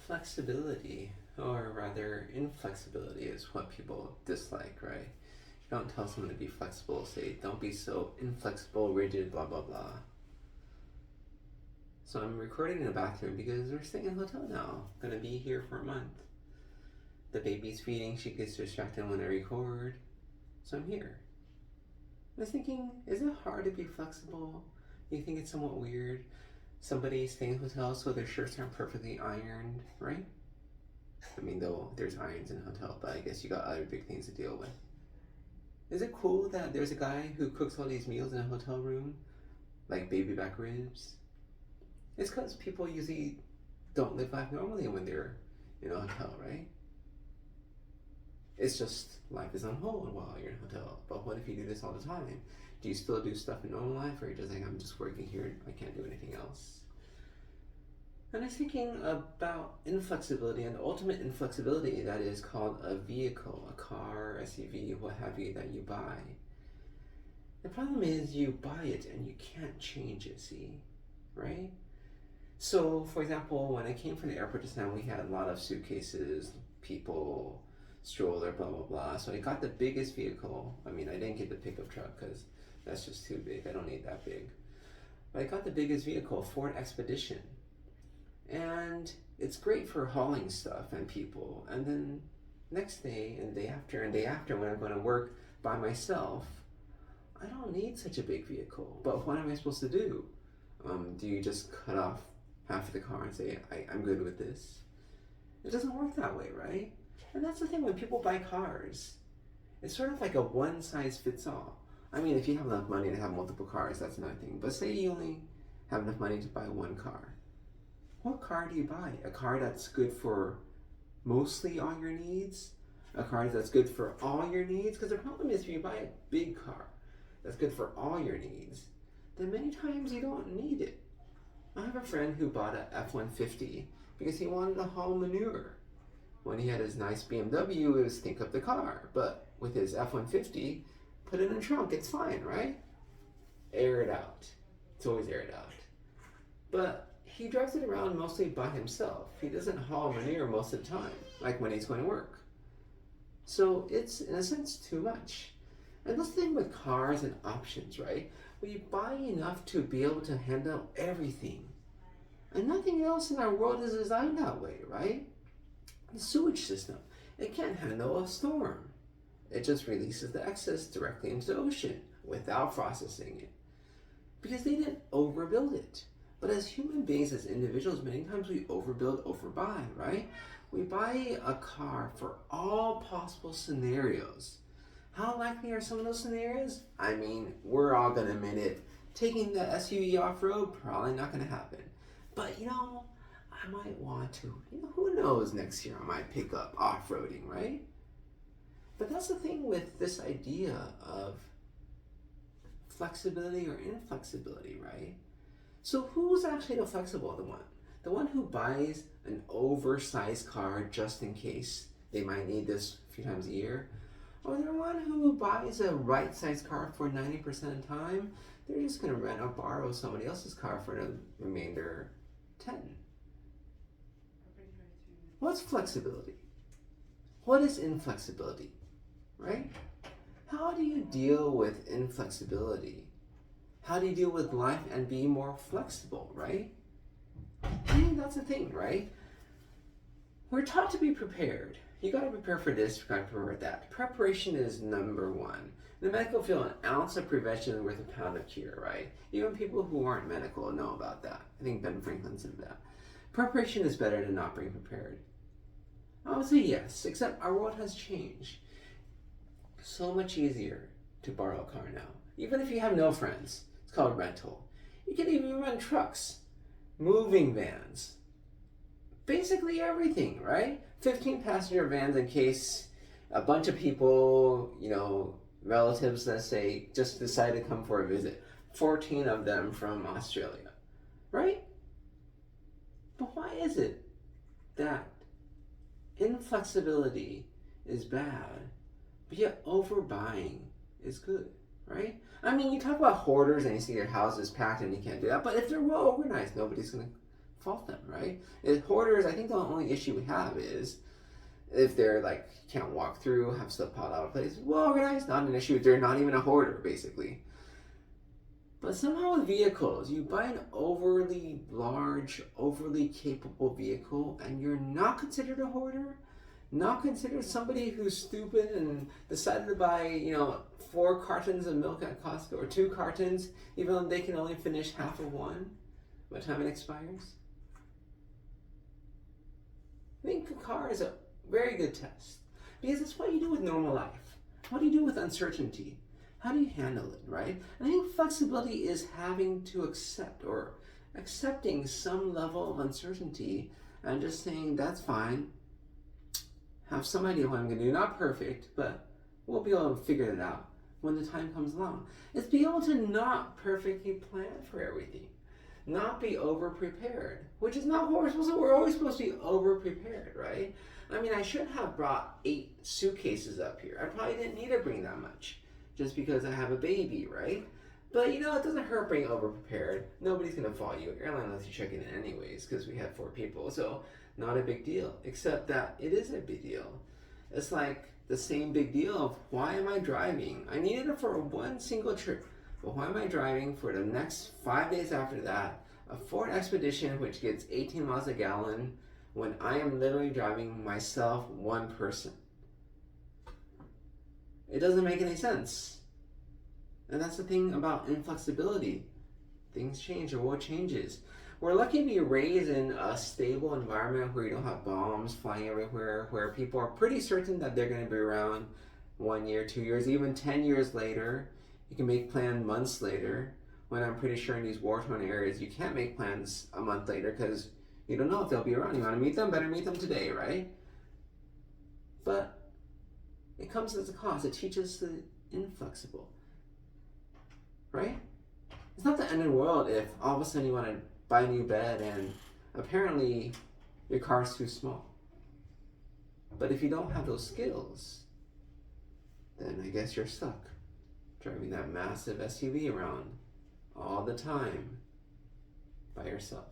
Flexibility, or rather inflexibility, is what people dislike, right? You don't tell someone to be flexible, say, don't be so inflexible, rigid, blah, blah, blah. So I'm recording in the bathroom because we're staying in a hotel now. Gonna be here for a month. The baby's feeding, she gets distracted when I record. So I'm here. I was thinking, is it hard to be flexible? You think it's somewhat weird? Somebody staying in hotels so their shirts aren't perfectly ironed, right? I mean, though there's irons in a hotel, but I guess you got other big things to deal with. Is it cool that there's a guy who cooks all these meals in a hotel room, like baby back ribs? It's because people usually don't live life normally when they're in a hotel, right? It's just life is on hold while you're in a hotel. But what if you do this all the time? Do you still do stuff in normal life, or are you just like, I'm just working here, I can't do anything else? And I was thinking about inflexibility and the ultimate inflexibility that is called a vehicle, a car, SUV, what have you, that you buy. The problem is you buy it and you can't change it, see? Right? So, for example, when I came from the airport just now, we had a lot of suitcases, people, stroller, blah, blah, blah. So I got the biggest vehicle. I mean, I didn't get the pickup truck because that's just too big. I don't need that big. But I got the biggest vehicle, Ford Expedition. And it's great for hauling stuff and people. And then next day and day after when I'm going to work by myself, I don't need such a big vehicle. But what am I supposed to do? Do you just cut off half of the car and say, I'm good with this? It doesn't work that way, right? And that's the thing when people buy cars. It's sort of like a one size fits all. I mean, if you have enough money to have multiple cars, that's another thing. But say you only have enough money to buy one car. What car do you buy? A car that's good for mostly all your needs? A car that's good for all your needs? Because the problem is if you buy a big car that's good for all your needs, then many times you don't need it. I have a friend who bought a F-150 because he wanted to haul manure. When he had his nice BMW, it was stink up the car. But with his F-150, put it in the trunk, it's fine, right? Air it out. It's always aired out. But he drives it around mostly by himself. He doesn't haul manure most of the time, like when he's going to work. So it's, in a sense, too much. And that's the thing with cars and options, right? We buy enough to be able to handle everything. And nothing else in our world is designed that way, right? The sewage system, it can't handle a storm. It just releases the excess directly into the ocean without processing it. Because they didn't overbuild it. But as human beings, as individuals, many times we overbuild, overbuy, right? We buy a car for all possible scenarios. How likely are some of those scenarios? I mean, we're all gonna admit it. Taking the SUV off-road, probably not gonna happen. But I might want to. Who knows, next year I might pick up off-roading, right? But that's the thing with this idea of flexibility or inflexibility, right? So who's actually the flexible one? The one who buys an oversized car just in case they might need this a few times a year? Or the one who buys a right-sized car for 90% of the time? They're just going to rent or borrow somebody else's car for the remainder 10. What's flexibility? What is inflexibility, right? How do you deal with inflexibility? How do you deal with life and be more flexible, right? I think that's the thing, right? We're taught to be prepared. You gotta prepare for this, you gotta prepare for that. Preparation is number one. In the medical field, an ounce of prevention is worth a pound of cure, right? Even people who aren't medical know about that. I think Ben Franklin said that. Preparation is better than not being prepared. I would say yes, except our world has changed. So much easier to borrow a car now. Even if you have no friends, it's called rental. You can even rent trucks, moving vans, basically everything, right? 15 passenger vans in case a bunch of people, relatives, let's say, just decide to come for a visit. 14 of them from Australia, right? But why is it that inflexibility is bad, but yet overbuying is good, right? I mean, you talk about hoarders and you see your house is packed and you can't do that, but if they're well organized, nobody's going to fault them, right? Hoarders, I think the only issue we have is if they're like can't walk through, have stuff piled out of place, well organized, not an issue. They're not even a hoarder, basically. But somehow with vehicles, you buy an overly large, overly capable vehicle, and you're not considered a hoarder, not considered somebody who's stupid and decided to buy, 4 cartons of milk at Costco or 2 cartons, even though they can only finish half of one by the time it expires. I think a car is a very good test because it's what you do with normal life. What do you do with uncertainty? How do you handle it, right? I think flexibility is having to accept or accepting some level of uncertainty and just saying, that's fine. Have some idea what I'm going to do. Not perfect, but we'll be able to figure it out when the time comes along. It's be able to not perfectly plan for everything. Not be over-prepared, which is not what we're supposed to. We're always supposed to be over-prepared, right? I mean, I should have brought 8 suitcases up here. I probably didn't need to bring that much just because I have a baby, right? But it doesn't hurt being over-prepared. Nobody's going to follow you. Airline lets you check in anyways because we had 4 people. So not a big deal, except that it is a big deal. It's like the same big deal of why am I driving? I needed it for one single trip. But why am I driving for the next 5 days after that a Ford Expedition which gets 18 miles a gallon when I am literally driving myself, one person? It doesn't make any sense. And that's the thing about inflexibility. Things change, the world changes. We're lucky to be raised in a stable environment where you don't have bombs flying everywhere, where people are pretty certain that they're going to be around 1 year, 2 years, even 10 years later. You can make plans months later, when I'm pretty sure in these war-torn areas you can't make plans a month later because you don't know if they'll be around. You want to meet them, better meet them today, right? But it comes as a cost. It teaches the inflexible, right? It's not the end of the world if all of a sudden you want to buy a new bed and apparently your car's too small. But if you don't have those skills, then I guess you're stuck driving that massive SUV around all the time by yourself.